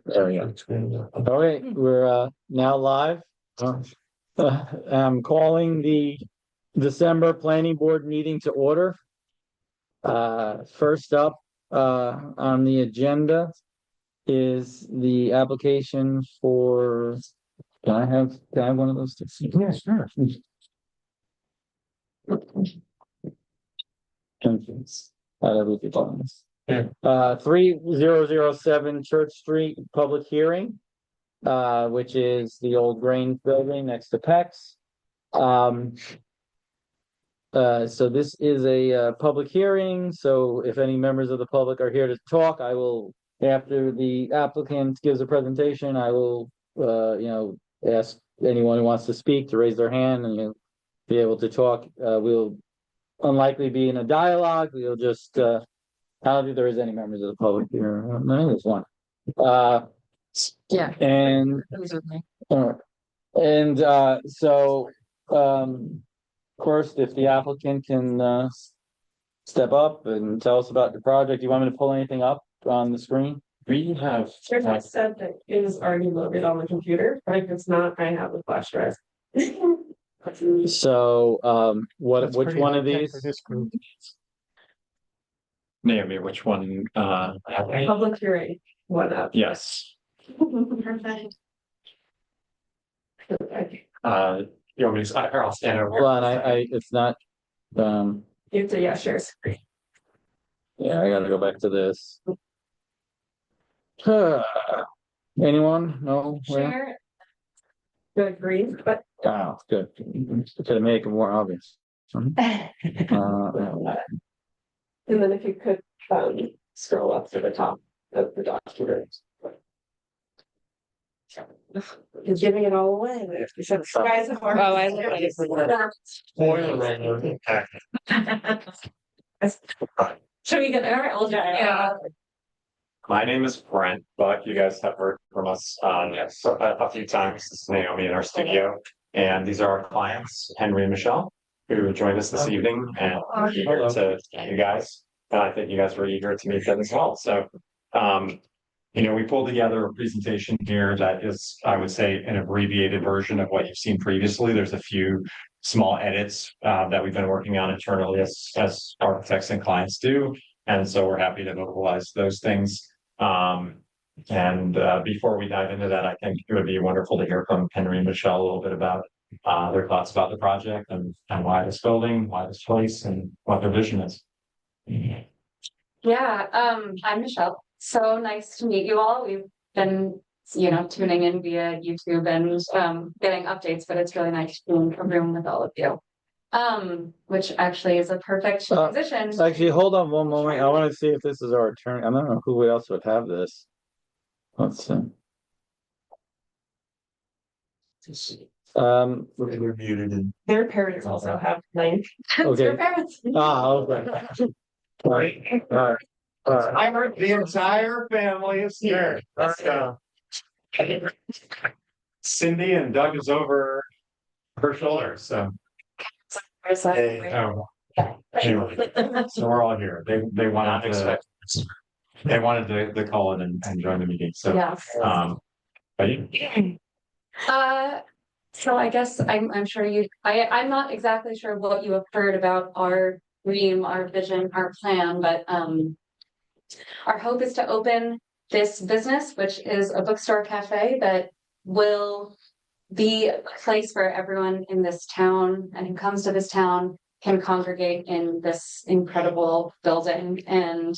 There we go. All right, we're now live. I'm calling the December Planning Board meeting to order. First up on the agenda is the application for, can I have one of those? Yeah, sure. Yeah. 3007 Church Street, public hearing, which is the old Grange building next to Peck's. So this is a public hearing, so if any members of the public are here to talk, I will, after the applicant gives a presentation, I will, ask anyone who wants to speak to raise their hand and you'll be able to talk. We'll unlikely be in a dialogue, we'll just, I don't think there is any members of the public here. No, there's one. Yeah. And, so, first, if the applicant can, step up and tell us about the project. Do you want me to pull anything up on the screen? We have. There's a set that is already loaded on the computer, but if it's not, I have the flash drive. So, which one of these? Naomi, which one? Public hearing, one up. Yes. Perfect. You want me to, I'll stand over. Well, and it's not, You have to, yeah, share screen. yeah, I gotta go back to this. Anyone? No? Share. Good grief, but. Oh, good. To make it more obvious. And then if you could, scroll up to the top of the document. You're giving it all away. You said, guys, oh, I love it. Should we get there? Yeah. My name is Brent, but you guys have heard from us a few times. This is Naomi in our studio. And these are our clients, Henry and Michelle, who joined us this evening and eager to you guys. And I think you guys were eager to meet them as well. So, we pulled together a presentation here that is, I would say, an abbreviated version of what you've seen previously. There's a few small edits that we've been working on internally as architects and clients do. And so we're happy to vocalize those things. Before we dive into that, I think it would be wonderful to hear from Henry and Michelle a little bit about their thoughts about the project and why this building, why this place, and what their vision is. Yeah, I'm Michelle. So nice to meet you all. We've been, tuning in via YouTube and getting updates, but it's really nice to be in a room with all of you. Which actually is a perfect transition. Actually, hold on one moment. I want to see if this is our attorney. I don't know who else would have this. Let's see. We're muted and Their parents also have names. Okay. Their parents. Okay. All right. I heard the entire family is here. Let's go. Cindy and Doug is over her shoulder, so. Anyway, so we're all here. They wanted to call in and join the meeting. So Yeah. So I guess I'm sure I'm not exactly sure what you have heard about our dream, our vision, our plan, but our hope is to open this business, which is a bookstore cafe that will be a place where everyone in this town and who comes to this town can congregate in this incredible building and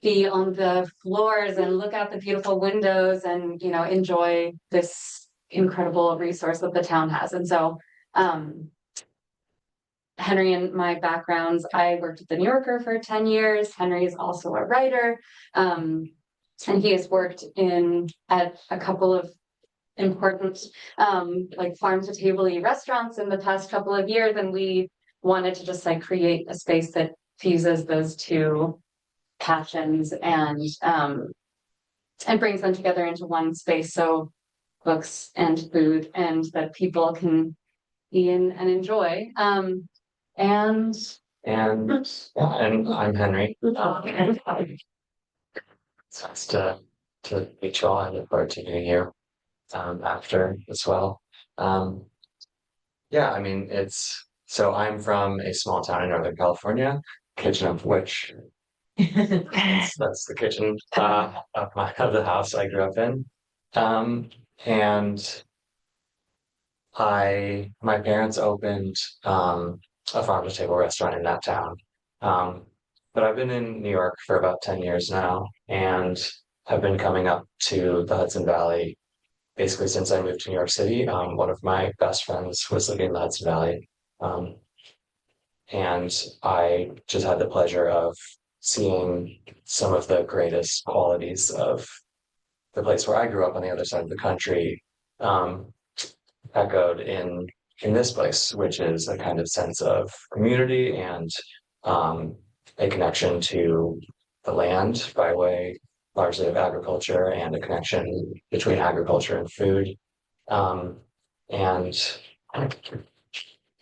be on the floors and look out the beautiful windows and enjoy this incredible resource that the town has. And so Henry and my backgrounds, I worked at the New Yorker for 10 years. Henry is also a writer. And he has worked at a couple of important like farm to table-y restaurants in the past couple of years. And we wanted to just create a space that fuses those two passions and brings them together into one space. So books and food, and that people can be in and enjoy. And I'm Henry. It's nice to meet you all and look forward to meeting you after as well. Um, yeah, I mean, so I'm from a small town in Northern California, kitchen of which that's the kitchen of the house I grew up in. And my parents opened a farm to table restaurant in that town. But I've been in New York for about 10 years now and have been coming up to the Hudson Valley basically since I moved to New York City. One of my best friends was living in the Hudson Valley. Um, and I just had the pleasure of seeing some of the greatest qualities of the place where I grew up on the other side of the country, um, echoed in this place, which is a kind of sense of community and a connection to the land by way largely of agriculture and a connection between agriculture and food. And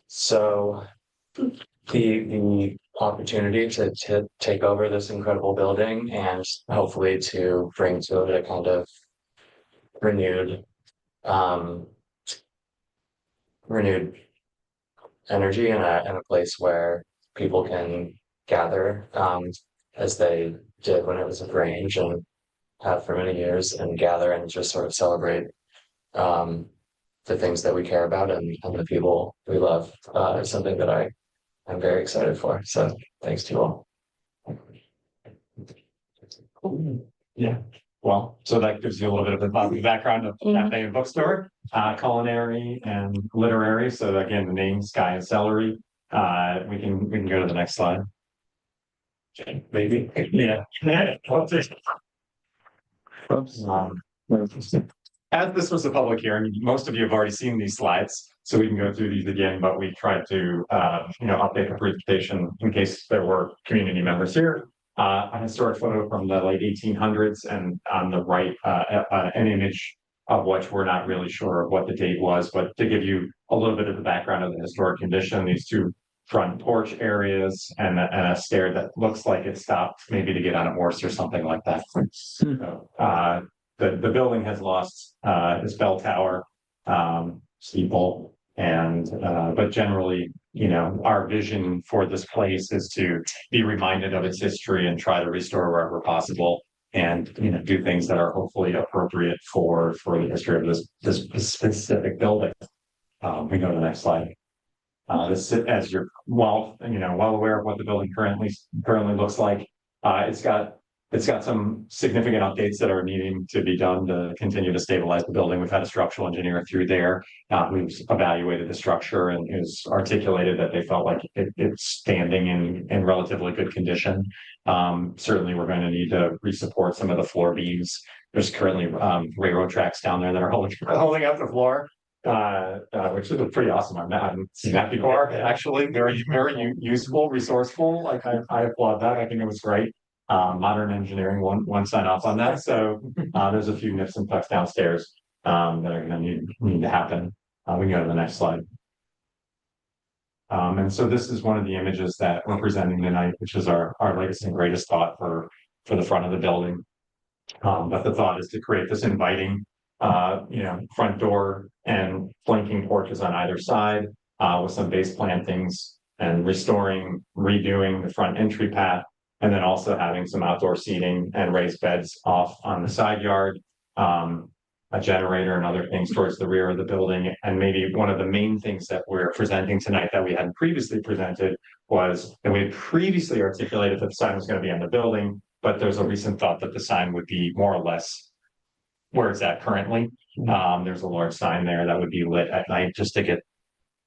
so the opportunity to take over this incredible building and hopefully to bring to it a kind of renewed um renewed energy and a place where people can gather as they did when it was a Grange and have for many years and gather and just sort of celebrate um the things that we care about and the people we love is something that I'm very excited for. So thanks to you all. Yeah, well, so that gives you a little bit of the background of Cafe and Bookstore, culinary and literary. So again, the name Sky and Celery. We can go to the next slide. Maybe, yeah. Oops. As this was a public hearing, most of you have already seen these slides, so we can go through these again, but we tried to, update the presentation in case there were community members here. A historic photo from the late 1800s, and on the right, an image of which we're not really sure of what the date was, but to give you a little bit of the background of the historic condition, these two front porch areas and a stair that looks like it stopped maybe to get on a horse or something like that. So, the building has lost its bell tower, steeple, and but generally, our vision for this place is to be reminded of its history and try to restore wherever possible, and do things that are hopefully appropriate for the history of this specific building. We go to the next slide. This, as you're well aware of what the building currently looks like. It's got some significant updates that are needing to be done to continue to stabilize the building. We've had a structural engineer through there who's evaluated the structure and who's articulated that they felt like it's standing in relatively good condition. Certainly, we're going to need to re-support some of the floor beams. There's currently railroad tracks down there that are holding up the floor. Which is pretty awesome. I haven't seen that before. Actually, very useful, resourceful. Like I applaud that. I think it was great. Modern engineering one sign off on that. So there's a few nips and tucks downstairs that are going to need to happen. We can go to the next slide. And so this is one of the images that we're presenting tonight, which is our latest and greatest thought for the front of the building. But the thought is to create this inviting front door and flanking porches on either side, with some base plantings and redoing the front entry path, and then also having some outdoor seating and raised beds off on the side yard, a generator and other things towards the rear of the building. And maybe one of the main things that we're presenting tonight that we hadn't previously presented was that we had previously articulated that the sign was going to be on the building, but there's a recent thought that the sign would be more or less where it's at currently. There's a large sign there that would be lit at night just to get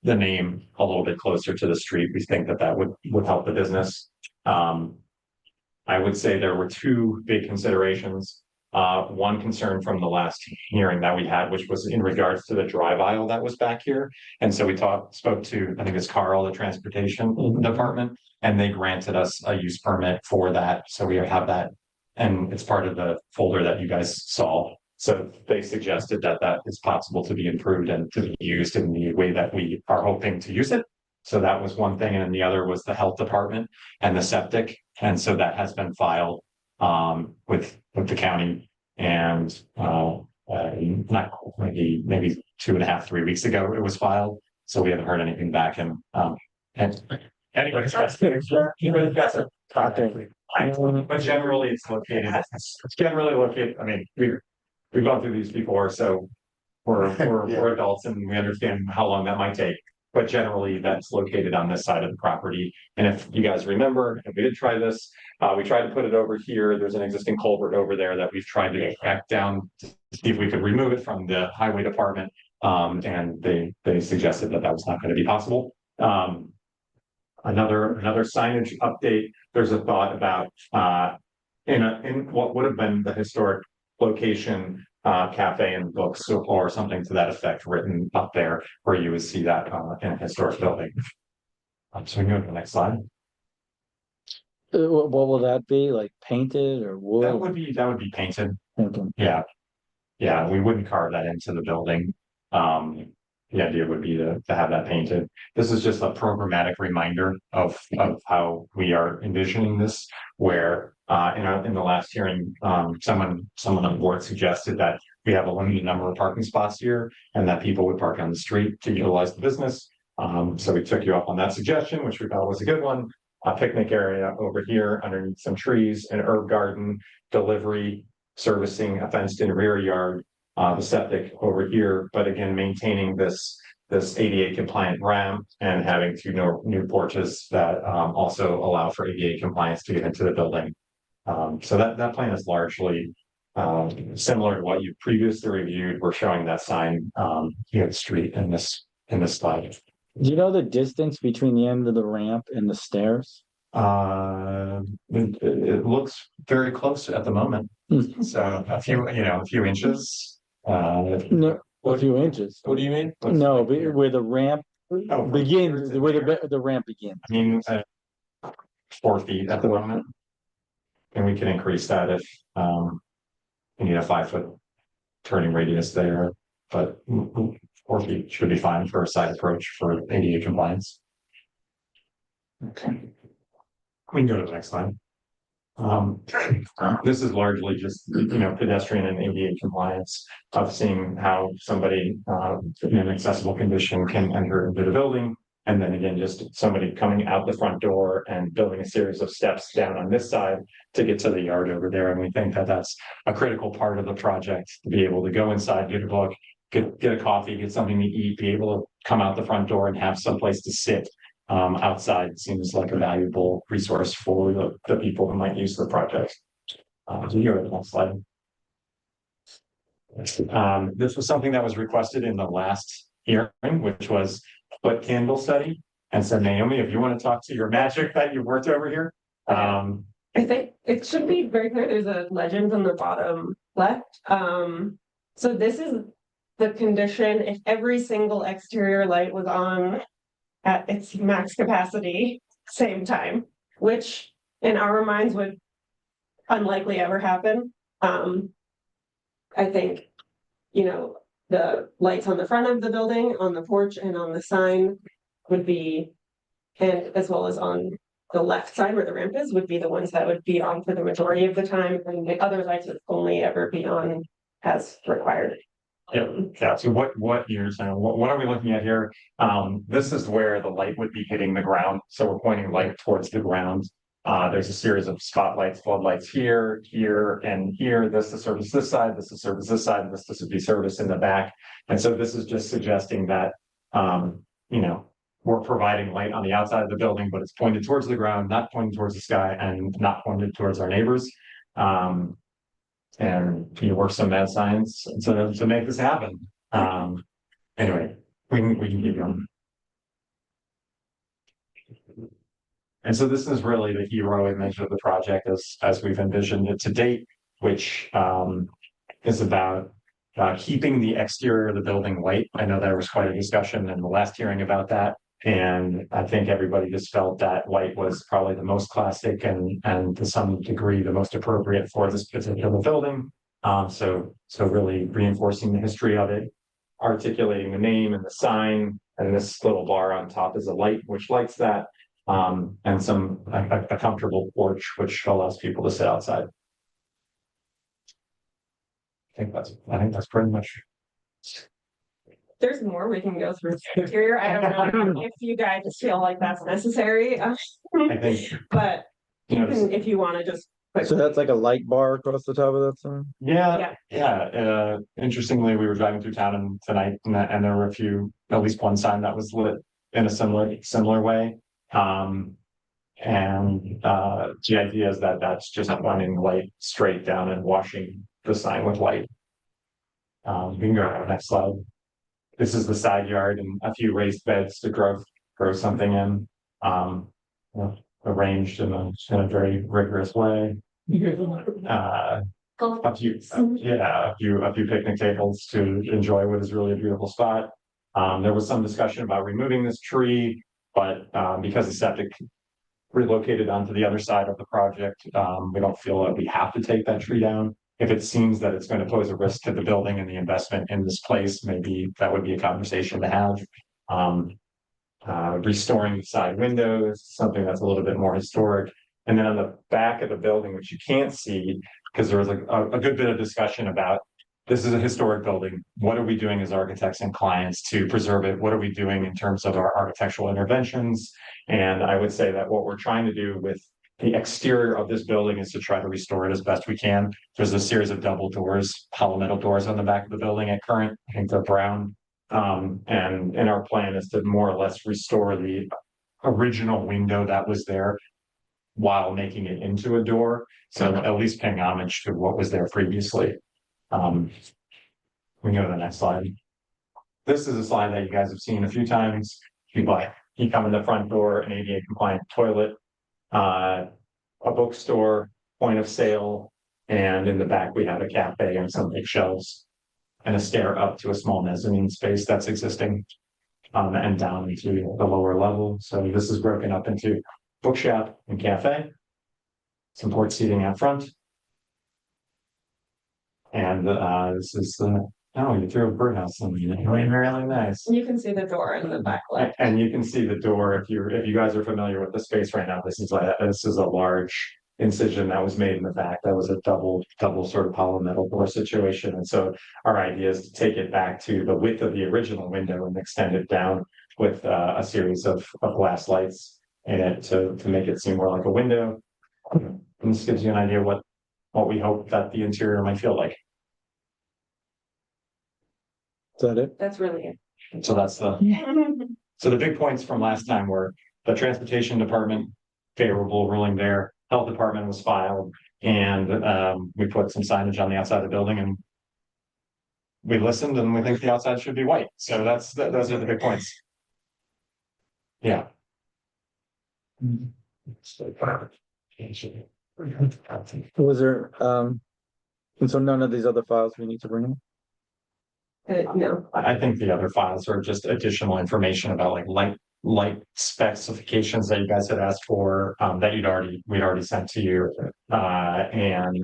the name a little bit closer to the street. We think that would help the business. I would say there were two big considerations. One concern from the last hearing that we had, which was in regards to the drive aisle that was back here. And so we spoke to, I think it's Carl, the transportation department, and they granted us a use permit for that. So we have that, and it's part of the folder that you guys saw. So they suggested that is possible to be improved and to be used in the way that we are hoping to use it. So that was one thing. And then the other was the health department and the septic. And so that has been filed with the county. And, not maybe 2.5, 3 weeks ago, it was filed. So we haven't heard anything back and anyway, but generally it's located, it's generally located, I mean, we've gone through these before, so we're adults and we understand how long that might take. But generally, that's located on this side of the property. And if you guys remember, if we did try this, we tried to put it over here. There's an existing culvert over there that we've tried to track down to see if we could remove it from the highway department. And they suggested that that was not going to be possible. Another signage update. There's a thought about in what would have been the historic location, cafe and books or something to that effect written up there where you would see that in a historic building. So we can go to the next slide. What will that be? Like painted or wood? That would be painted. Okay. Yeah. Yeah, we wouldn't carve that into the building. The idea would be to have that painted. This is just a programmatic reminder of how we are envisioning this, where in the last hearing, someone on the board suggested that we have a limited number of parking spots here and that people would park on the street to utilize the business. So we took you up on that suggestion, which we thought was a good one. A picnic area over here underneath some trees, an herb garden, delivery, servicing, a fenced in rear yard, the septic over here, but again, maintaining this ADA compliant ramp and having two new porches that also allow for ADA compliance to get into the building. So that plan is largely similar to what you previously reviewed. We're showing that sign here at the street in this slide. Do you know the distance between the end of the ramp and the stairs? It looks very close at the moment. So a few inches. No, a few inches. What do you mean? No, where the ramp begins, where the ramp begins. I mean, 4 feet at the moment. And we can increase that if we need a 5-foot turning radius there, but 4 feet should be fine for a side approach for ADA compliance. Okay. We can go to the next slide. This is largely just, pedestrian and ADA compliance of seeing how somebody in an accessible condition can enter into the building. And then again, just somebody coming out the front door and building a series of steps down on this side to get to the yard over there. And we think that that's a critical part of the project, to be able to go inside, get a book, get a coffee, get something to eat, be able to come out the front door and have someplace to sit. Outside seems like a valuable resource for the people who might use the project. So here, the next slide. This was something that was requested in the last hearing, which was foot candle study. And so Naomi, if you want to talk to your magic that you worked over here. I think it should be very clear. There's a legend on the bottom left. So this is the condition if every single exterior light was on at its max capacity, same time, which in our minds would unlikely ever happen. I think, the lights on the front of the building, on the porch and on the sign would be, and as well as on the left side where the ramp is, would be the ones that would be on for the majority of the time. And the other lights would only ever be on as required. Yeah. So what you're saying, what are we looking at here? This is where the light would be hitting the ground. So we're pointing light towards the ground. There's a series of spotlights, floodlights here, and here. This to service this side, this to service this side, and this would be service in the back. And so this is just suggesting that, we're providing light on the outside of the building, but it's pointed towards the ground, not pointing towards the sky, and not pointed towards our neighbors. And work some mad science to make this happen. Anyway, we can keep going. And so this is really the hero image of the project as we've envisioned it to date, which is about keeping the exterior of the building light. I know there was quite a discussion in the last hearing about that. And I think everybody just felt that light was probably the most classic and to some degree the most appropriate for this particular building. So really reinforcing the history of it, articulating the name and the sign, and this little bar on top is a light which lights that, and a comfortable porch which allows people to sit outside. I think that's pretty much. There's more we can go through the interior. I don't know if you guys feel like that's necessary, I think, but you you know, can, if you wanna just. So that's like a light bar across the top of that sign? yeah. Interestingly, we were driving through town tonight and there were at least one sign that was lit in a similar way. The idea is that that's just running light straight down and washing the sign with light. We can go to the next slide. This is the side yard and a few raised beds to grow something in. Arranged in a very rigorous way. A few picnic tables to enjoy what is really a beautiful spot. There was some discussion about removing this tree, but because the septic relocated onto the other side of the project, we don't feel that we have to take that tree down. If it seems that it's going to pose a risk to the building and the investment in this place, maybe that would be a conversation to have. Restoring the side windows, something that's a little bit more historic. And then on the back of the building, which you can't see, because there was a good bit of discussion about, this is a historic building. What are we doing as architects and clients to preserve it? What are we doing in terms of our architectural interventions? And I would say that what we're trying to do with the exterior of this building is to try to restore it as best we can. There's a series of double doors, polymetal doors on the back of the building at current. I think they're brown. And our plan is to more or less restore the original window that was there while making it into a door. So at least paying homage to what was there previously. We can go to the next slide. This is a slide that you guys have seen a few times. You come in the front door, an ADA compliant toilet, a bookstore, point of sale, and in the back we have a cafe and some big shelves. And a stair up to a small mezzanine space that's existing, and down into the lower level. So this is broken up into bookshop and cafe, support seating out front. And this is you threw a birdhouse on me. Really nice. You can see the door in the back left. And you can see the door if you guys are familiar with the space right now. This is a large incision that was made in the back. That was a double sort of polymetal door situation. And so our idea is to take it back to the width of the original window and extend it down with a series of glass lights in it to make it seem more like a window. And this gives you an idea what we hope that the interior might feel like. Is that it? That's really it. So that's so the big points from last time were the transportation department, favorable ruling there. Health department was filed, and we put some signage on the outside of the building, and we listened, and we think the outside should be white. So those are the big points. Yeah. Was there, and so none of these other files we need to bring in? No. I think the other files are just additional information about like light specifications that you guys had asked for, that we'd already sent to you. And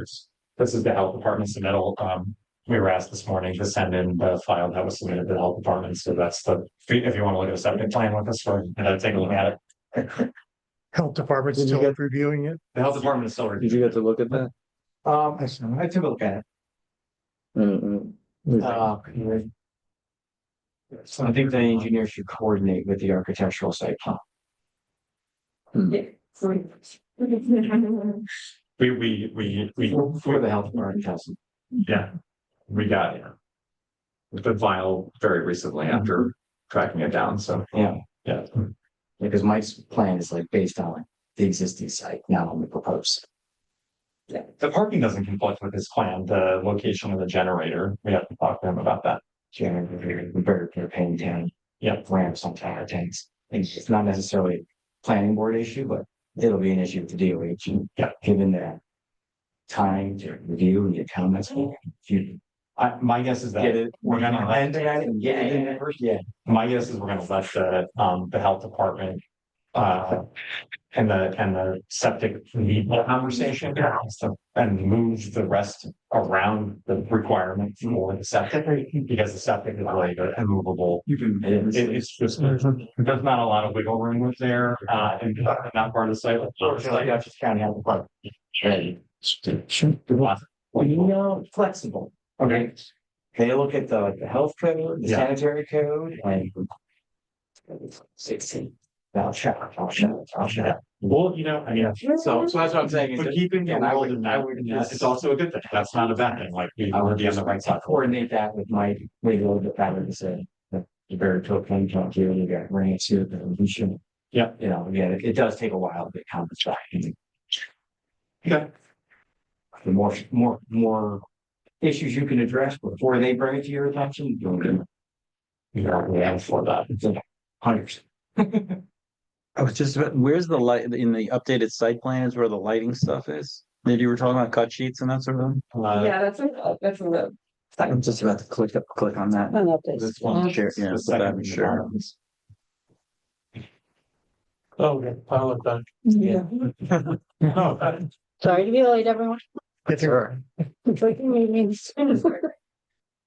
this is the health department submittal. We were asked this morning to send in the file that was submitted to the health department. So that's if you want to look at a septic plan with us, or take a look at it. Health department's Did you still get- reviewing it. The health department is still Did you get to look at that? I took a look at it. Mm, mm. So I think the engineer should coordinate with the architectural site plan. Yeah. We For the health department, Chelsea. yeah, we got the file very recently after tracking it down. So Yeah, yeah. because Mike's plan is like based on the existing site, not on the proposed. The parking doesn't conflict with his plan, the location of the generator. We have to talk to him about that. Very clear paying town. Yeah. Ramps on tower tanks. And it's not necessarily a planning board issue, but it'll be an issue with the DOH. And Yeah. Given the time to review and get comments. My guess is that Get it. we're gonna let, Get it in there first, yeah. my guess is we're gonna let the health department and the septic lead the conversation and move the rest around the requirement for the septic, because the septic is really a movable. It's just, there's not a lot of wiggle room with there, in that part of the site. Dutchess County Health Department. Ready. Flexible. Okay. They look at the health code, the Yeah. sanitary code, and. 16. I'll check. Well, I mean, So that's what I'm saying. is but that- keeping the and I world would, in I that, would, it's also a good thing. That's not a bad thing. Like we I would would be on just the right side. coordinate that with Mike, maybe a little bit better to say. That you better come talk to you, you got grants here, but we should. Yeah. Again, it does take a while to get comments back. Okay. The more issues you can address before they bring it to your attention, you'll get. Yeah, for that, it's 100%. I was just about, where's the light, in the updated site plans where the lighting stuff is? That you were talking about cut sheets and that sort of thing? Yeah, that's in the. I'm just about to click on that. An update. This one, Share, yeah, the put that second in share. Oh, okay, I'll let that. Yeah. No, Sorry to be late, everyone. Sure. It's like meetings.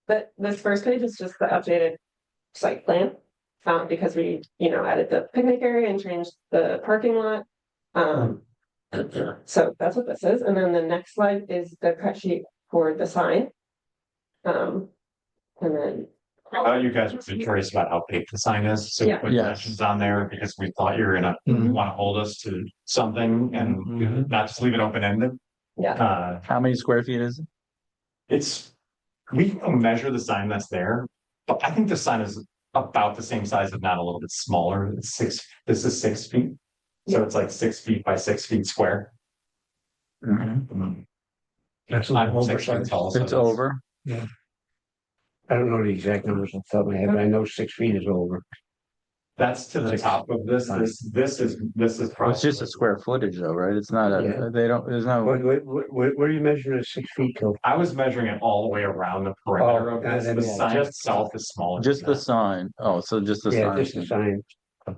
But this first page is just the updated site plan. Because we, added the picnic area and changed the parking lot. So that's what this is. And then the next slide is the cut sheet for the sign. And then. You guys would be curious about how big the sign is, so we Yeah. put Yes. dimensions on there because we thought you were gonna Mhm. wanna hold us to something and Mhm. not just leave it open ended. Yeah. How many square feet is it? We can measure the sign that's there, but I think the sign is about the same size, if not a little bit smaller. This is 6 feet. So it's like 6 feet by 6 feet square. That's I'm 6 feet tall. so It's that's- over. I don't know the exact numbers off the top of my head, but I know 6 feet is over. That's to the top of this. This is Well, it's just a square footage though, right? It's not Yeah. they don't, there's no, What are you measuring at 6 feet till? I was measuring it all the way around the perimeter of Oh, this. The yeah, sign just- itself is smaller. just than the sign. Oh, so just the Yeah, sign. just the sign. All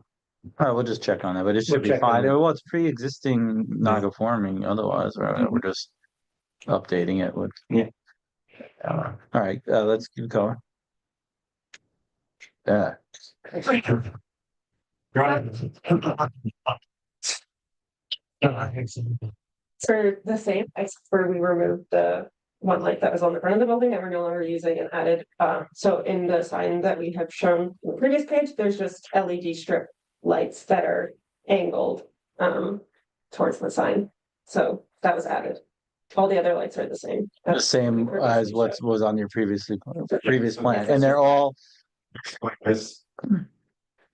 right, we'll just check on that, but it should We'll be check on fine. it. Well, it's pre-existing non-conforming otherwise, right? We're just updating it with. Yeah. All right, let's keep going. Yeah. that. Your Honor, For the same, except for we removed the one light that was on the front of the building that we're no longer using and added, so in the sign that we have shown in the previous page, there's just LED strip lights that are angled, towards the sign. So that was added. All the other lights are the same. The same as what was on your previous plan, and they're all, like this.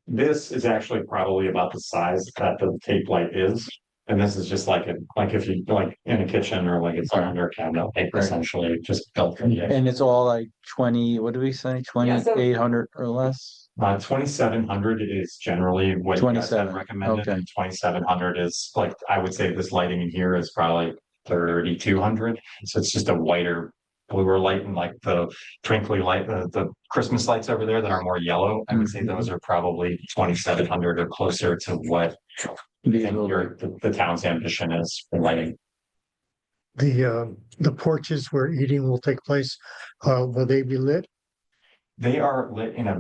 This is actually probably about the size that the tape light is. And this is just like if you like in a kitchen or like it's under a cabinet, like Right. essentially just built in. and it's all like 20, what do we say, 2,800 or less? 2,700 is generally what you guys have 27, recommended, okay. and 2,700 is like, I would say this lighting in here is probably 3,200. So it's just a whiter, bluer light, and like the twinkly light, the Christmas lights over there that are more yellow. I would say those are probably 2,700 or closer to what I These think will- the town's ambition is for lighting. The porches where eating will take place, will they be lit? They are lit in a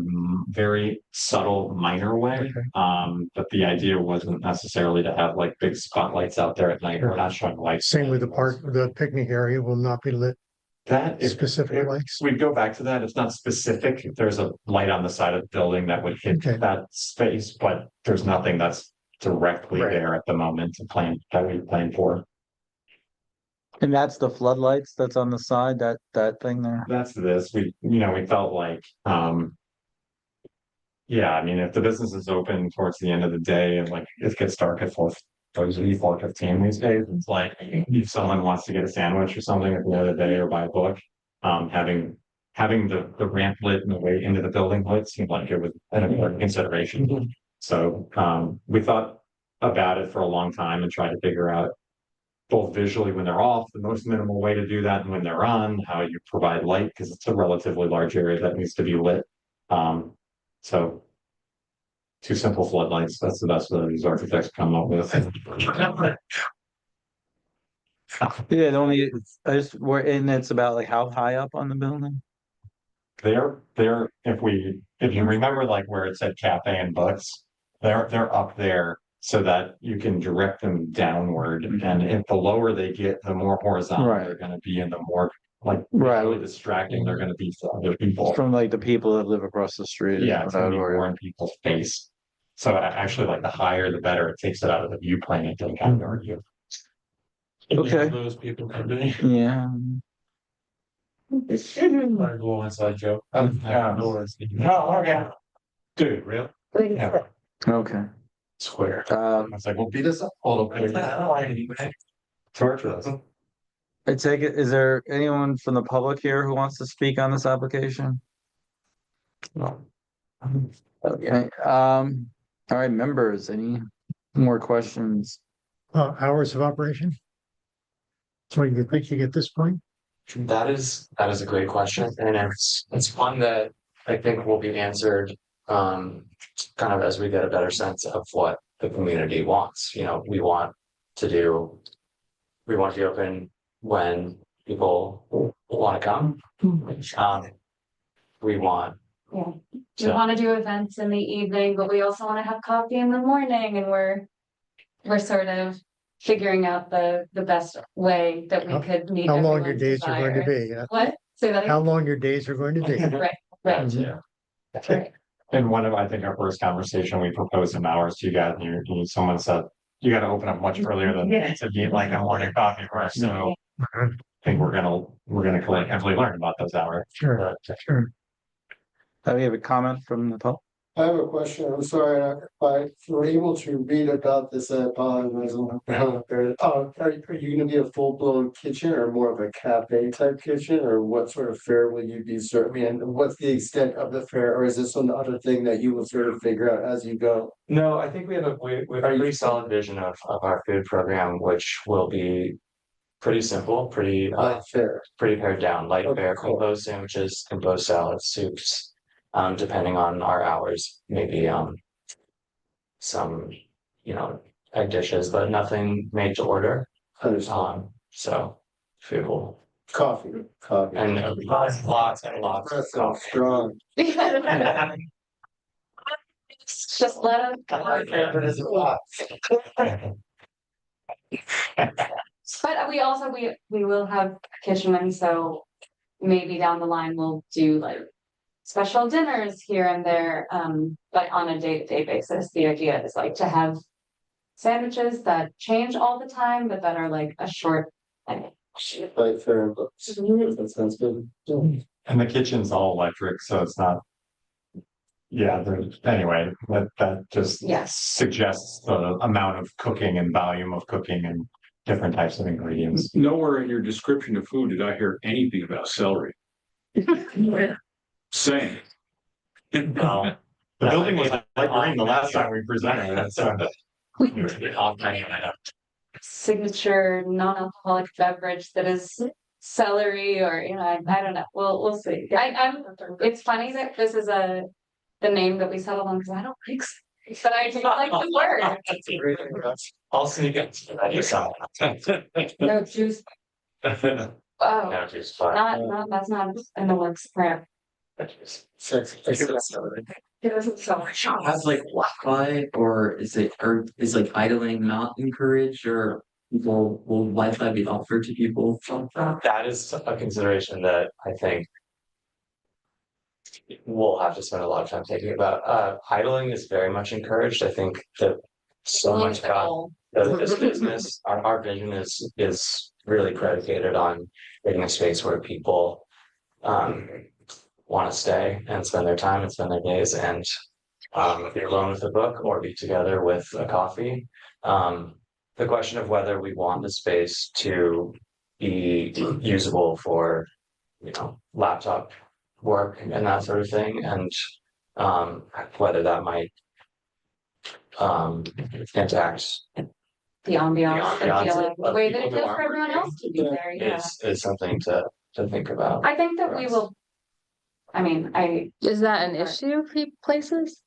very subtle, minor way. But the idea wasn't necessarily to have like big spotlights out there at night. We're not showing lights. Same with the park, the picnic area will not be lit, That is specific lights. we'd go back to that. It's not specific. There's a light on the side of the building that would hit Okay. that space, but there's nothing that's directly Right. there at the moment to plan that we plan for. And that's the floodlights that's on the side, that thing there? That's this. We felt like, yeah, I mean, if the business is open towards the end of the day and like it gets dark at 4:15 these days, it's like if someone wants to get a sandwich or something at the end of the day or buy a book, having the ramp lit and the way into the building lit seemed like it was an important consideration. So, we thought about it for a long time and tried to figure out both visually when they're off, the most minimal way to do that, and when they're on, how you provide light, because it's a relatively large area that needs to be lit. So 2 simple floodlights, that's the best that these architects come up with. Yeah, and it's about like how high up on the building? They're, if you remember like where it said cafe and books, they're up there so that you can direct them downward. And if the lower they get, the more horizontal Right. they're gonna be and the more like Right. really distracting they're gonna be to other people. From like the people that live across the street. Yeah, it's gonna be Or- more in people's face. So actually, like the higher the better, it takes it out of the view plane and doesn't have to argue. Okay. Those people come to me. Yeah. I go inside joke. Yeah. No, okay. Dude, really? Yeah. Okay. Square. I was like, well, beat us up a little bit. Torture us. take it, is there anyone from the public here who wants to speak on this application? No. Okay, all right, members, any more questions? Hours of operation? So you thinking at this point? That is a great question, and it's one that I think will be answered kind of as we get a better sense of what the community wants. You know, we want to be open when people want to come. We want We want to do events in the evening, but we also want to have coffee in the morning, and we're sort of figuring out the best way that we How- could meet. How long your everyone's days are going to desires. be? Yeah. What? Say that How again? long your days are going to be? Right, right, Yeah. right. And one of, I think our first conversation, we proposed some hours to you guys, and someone said, you gotta open up much earlier than to be like a morning coffee for us, so. I think we're gonna collectively learn about those hours. Sure, sure. We have a comment from the public? I have a question. I'm sorry, if you were able to read about this, I apologize. Are you gonna be a full-blown kitchen or more of a cafe type kitchen, or what sort of fare will you be serving? And what's the extent of the fare, or is this some other thing that you will sort of figure out as you go? No, I think we have a pretty solid vision of our food program, which will be pretty simple, pretty Fare. pretty pared down, light Okay, fare, cool. composed sandwiches, composed salads, soups. Depending on our hours, maybe some, egg dishes, but nothing made to order. Understand. So food will Coffee. and lots and lots of That sounds coffee. strong. Just let them. But we also, we will have a kitchen, so maybe down the line we'll do like special dinners here and there, but on a day-to-day basis. The idea is like to have sandwiches that change all the time, but that are like a short. Like, Light fare. That sounds good. And the kitchen's all electric, so it's not. Yeah, anyway, that just Yes. suggests the amount of cooking and volume of cooking and different types of ingredients. Nowhere in your description of food did I hear anything about celery. Same. The building was like green the last time we presented it, so. signature non-alcoholic beverage that is celery, or I don't know. We'll see. It's funny that this is the name that we settled on, because I don't like celery, but I do like the word. I'll sneak it. No juice. Oh, No, just fine. not that's not in the works. Crap. Sexy. It doesn't sound like Has like Wi-Fi, or is like idling not encouraged, or will Wi-Fi be offered to people? That is a consideration that I think we'll have to spend a lot of time thinking about. Idling is very much encouraged. I think that so much about this business, our vision is really predicated on creating a space where people want to stay and spend their time and spend their days and be alone with a book or be together with a coffee. The question of whether we want the space to be usable for, laptop work and that sort of thing, and whether that might impact the ambiance, The ambiance the of way that people it who feels aren't for everyone else to be there. Yeah, is something to think about. I think that we will. I mean, Is that an issue for places?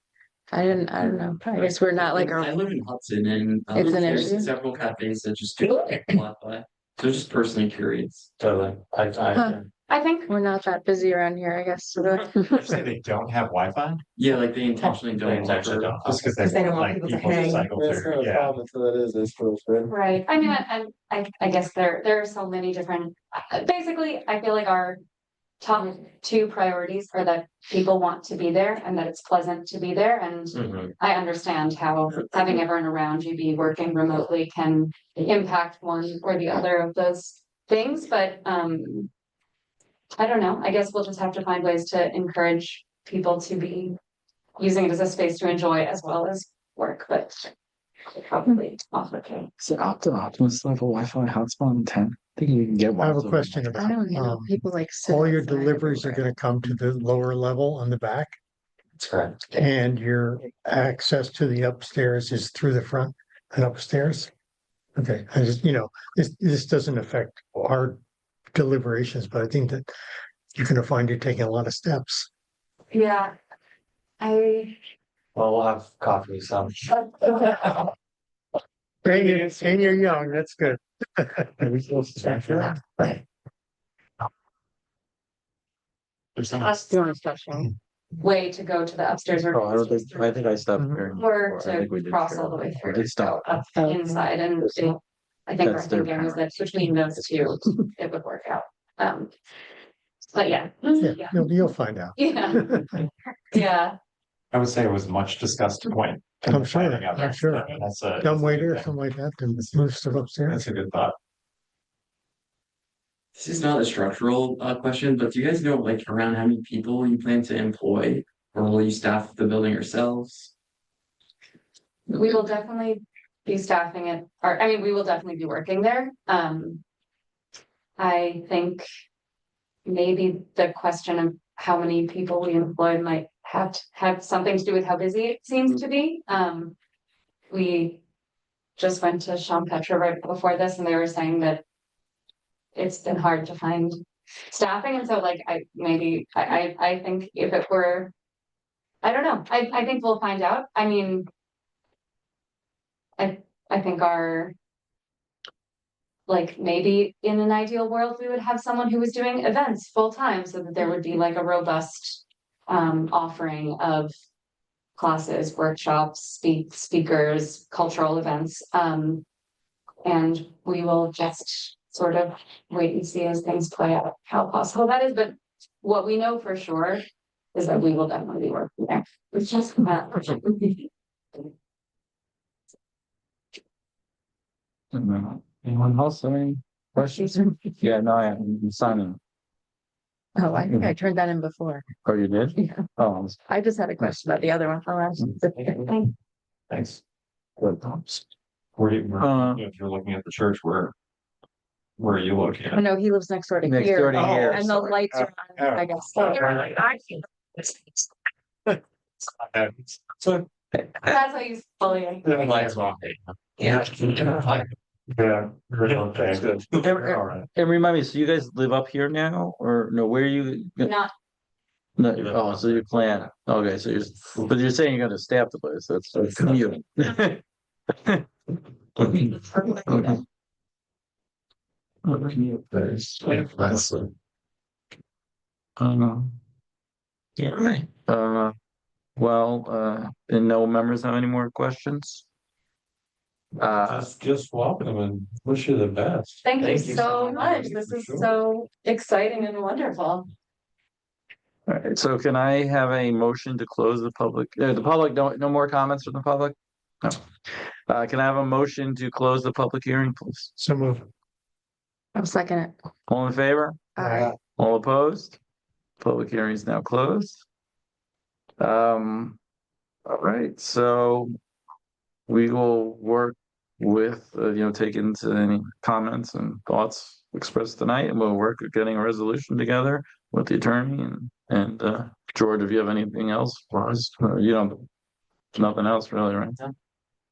I don't know. I guess we're not like I our, live in Hudson, and It's an there's issue? several cafes that just do Wi-Fi. So just personally curious. Totally. Huh. I think, We're not that busy around here, I guess. So You say they don't have Wi-Fi? Yeah, like they intentionally They don't. intentionally don't, just because 'Cause they they don't want want like people to people to hang. cycle That's through, not a yeah. problem until it is, I suppose, right? right, I mean, I guess there are so many different, basically, I feel like our top two priorities are that people want to be there and that it's pleasant to be there, and Mhm. I understand how having everyone around you be working remotely can impact one or the other of those things, but I don't know, I guess we'll just have to find ways to encourage people to be using it as a space to enjoy as well as work, but probably off the case. So Optimus still have a Wi-Fi hotspot in 10? I think you can get I one. have a question I about, don't know, people like. sit all your outside deliveries are everywhere. gonna come to the lower level on the back, That's correct. and your access to the upstairs is through the front and upstairs? Okay, I just, this doesn't affect our deliberations, but I think that you're gonna find you're taking a lot of steps. Yeah. I. Well, we'll have coffee, so. And you're young, that's good. Us doing a special way to go to the upstairs or. Oh, I think I stopped here. Or I think we to did cross share. all the way We through. did stop. Up inside and I think our That's their thinking was that between those two, it would work out. But yeah. Yeah, you'll find out. Yeah, yeah, I would say it was much discussed point. I'm sure, I'm sure. That's a. Dumb waiter or something like that, then move stuff upstairs. That's a good thought. This is not a structural question, but do you guys know like around how many people you plan to employ? Or will you staff the building yourselves? we will definitely be staffing it, or I mean, we will definitely be working there. I think maybe the question of how many people we employ might have something to do with how busy it seems to be. We just went to Champetre right before this and they were saying that it's been hard to find staffing, and so like I think if it were, I don't know, I think we'll find out. I mean, I think like maybe in an ideal world, we would have someone who was doing events full time so that there would be like a robust offering of classes, workshops, speakers, cultural events. And we will just sort of wait and see as things play out how possible that is. But what we know for sure is that we will definitely be working there. It's just Anyone else have any questions? Yeah, no, I'm signing. Oh, I think I turned that in before. Oh, you did? Yeah. Oh, I just had a question about the other one. I'll ask. Thanks. good. If you're looking at the church, where are you I located? know he lives next door to Next here. door to here. And the lights are on, I guess. So. that's how you bullying. Lights off. Yeah. Yeah. Okay, good. All right. And remind me, so you guys live up here now, or no, where are you? Not, No, oh, so you plan, okay, so but you're saying you're gonna staff the place, that's commute. Okay. Yeah. And no members have any more questions? Just welcome and wish you the best. thank you Thank you so so much. much. This is Sure. so exciting and wonderful. All right, so can I have a motion to close the public, no more comments from the public? No. Can I have a motion to close the public hearing, please? So move. I'll second it. All in favor? Aye. All opposed? Public hearing is now closed. All right, so we will work with, take into any comments and thoughts expressed tonight, and we'll work at getting a resolution together with the attorney and George, if you have anything else for us, nothing else really, right?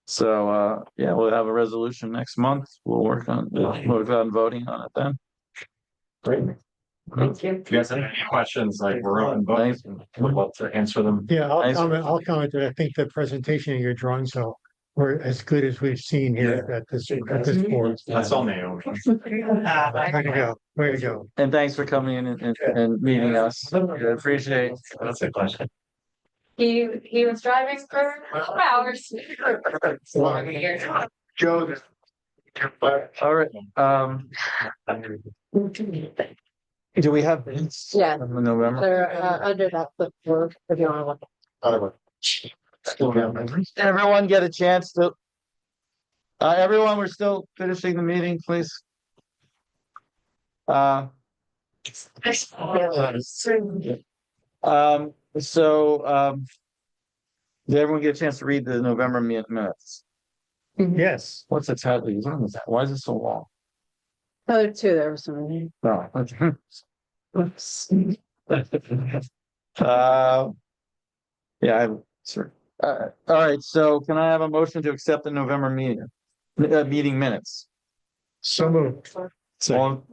So, yeah, we'll have a resolution next month. We'll work on voting on it then. Great. Thank you. If you guys have any questions, like we're open Thanks. books, we'd love to answer them. Yeah, Nice. I'll comment that I think the presentation of your drawings will we're as good as we've seen here at this board. That's all Naomi. Way to go, way to go. And thanks for coming in and meeting us. I appreciate. That's a question. He was driving for hours. Joe. All right, do we have minutes? Yeah. In November? They're under that clipboard, if you want to look. Everyone get a chance to. Everyone, we're still finishing the meeting, please. Did everyone get a chance to read the November minutes? Yes, What's the title? When was that? Why is it so long? Oh, two, there was some. No. Yeah, sure. All right, so can I have a motion to accept the November meeting minutes? so moved. All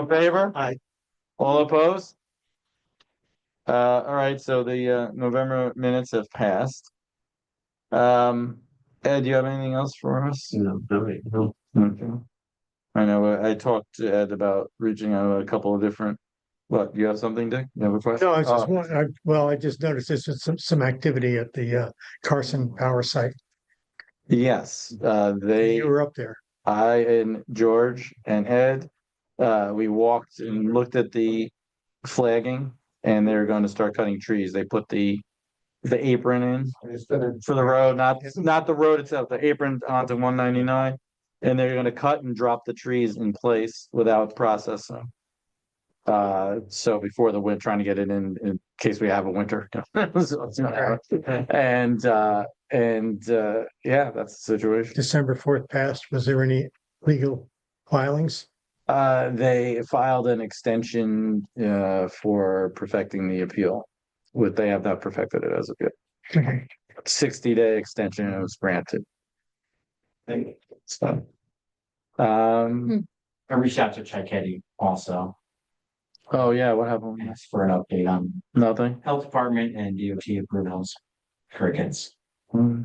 in favor? Aye. All opposed? All right, so the November minutes have passed. Ed, do you have anything else for us? No, no. Okay. I know, I talked to Ed about reaching out to a couple of different, what, you have something, Dick? You have a question? No, I just well, I just noticed there's some activity at the Carson Power site. Yes, they. You were up there. I and George and Ed, we walked and looked at the flagging and they're going to start cutting trees. They put the apron in for the road, not the road itself, the apron onto 199. And they're going to cut and drop the trees in place without processing. So before the winter, trying to get it in case we have a winter. And yeah, that's the situation. December 4th passed. Was there any legal filings? They filed an extension for perfecting the appeal. They have not perfected it as of yet. Okay. 60-day extension and it was granted. So, I reached out to Chiquetti also, oh yeah, what happened? asked for an update on Nothing. health department and DOT approvals. Crickets. So,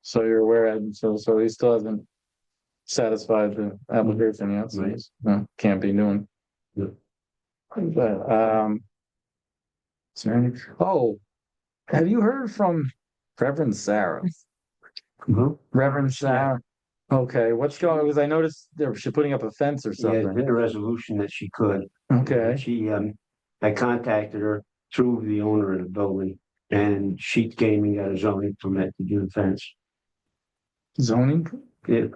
So you're aware, Ed, so he still hasn't satisfied the application yet, so he's, can't be doing. But, is there any, have you heard from Reverend Sarah? Reverend Sarah? Okay, what's going on? Because I noticed she's putting up a fence or Yeah, something. did a resolution that she could. Okay, I contacted her through the owner of the building and she came and got a zoning permit to do the fence. zoning? Yeah.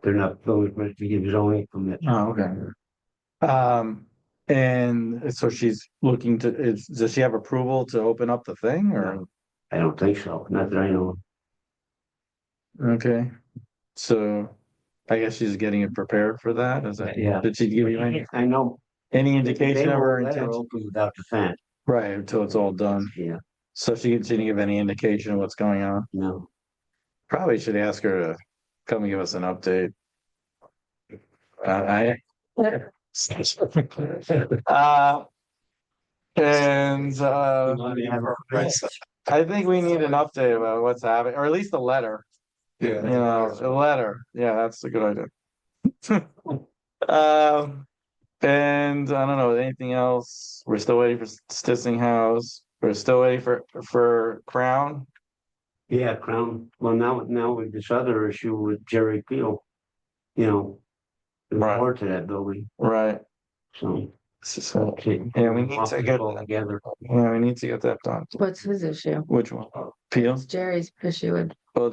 They're not building permit to give zoning permit. Oh, okay. And so she's looking to, does she have approval to open up the thing or? I don't think so, not that I know. Okay, so I guess she's getting it prepared for that, is that? Yeah. Did she give you I know. any indication of her They won't let her intention? open without the fence. Right, until it's all done. Yeah, So she didn't give any indication of what's going on. no. Probably should ask her to come and give us an update. I think we need an update about what's happening, or at least a letter. You know, a letter. Yeah, that's a good idea. And I don't know, anything else? We're still waiting for Stissing House. We're still waiting for Crown. Yeah, Crown, well, now with this other issue with Jerry Peel, you know. Right. More to that building, Right. so. So, yeah, we need to get, Together. yeah, we need to get that done. What's his issue? Which one? Peel? Jerry's issue would. Oh, what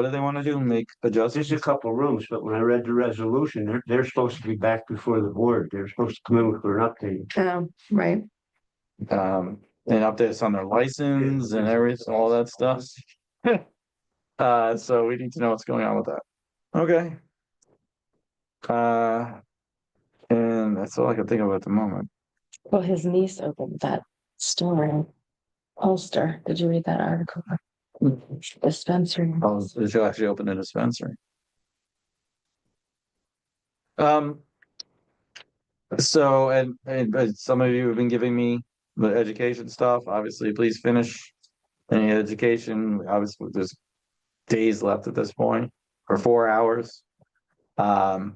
do they want to do? Make adjustments? There's a couple rooms, but when I read the resolution, they're supposed to be back before the board. They're supposed to come in for an update. Right. And updates on their license and everything, all that stuff. So we need to know what's going on with that. Okay. And that's all I can think of at the moment. Well, his niece opened that store in Ulster. Did you read that article? Dispensary. Oh, she'll actually open a dispensary. So, and some of you have been giving me the education stuff. Obviously, please finish any education. Obviously, there's days left at this point, or 4 hours. And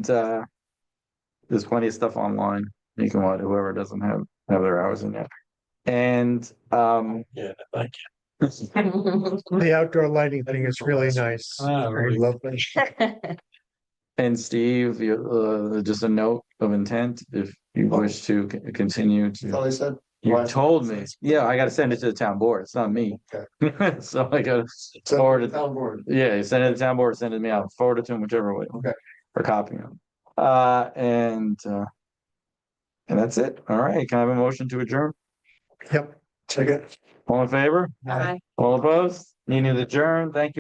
there's plenty of stuff online. You can watch whoever doesn't have their hours in there. And Yeah, thank The outdoor lighting thing is really nice. Very lovely. and Steve, just a note of intent, if you wish to continue That's all to. I said. You told me, yeah, I gotta send it to the town board, it's not me. So I gotta forward it, Town board. yeah, you send it to the town board, send it to me, I'll forward it to him whichever way. Okay. Or copy them. And that's it, all right, can I have a motion to adjourn? Yep. Check it. All in favor? Bye. All opposed? Meeting is adjourned, thank you.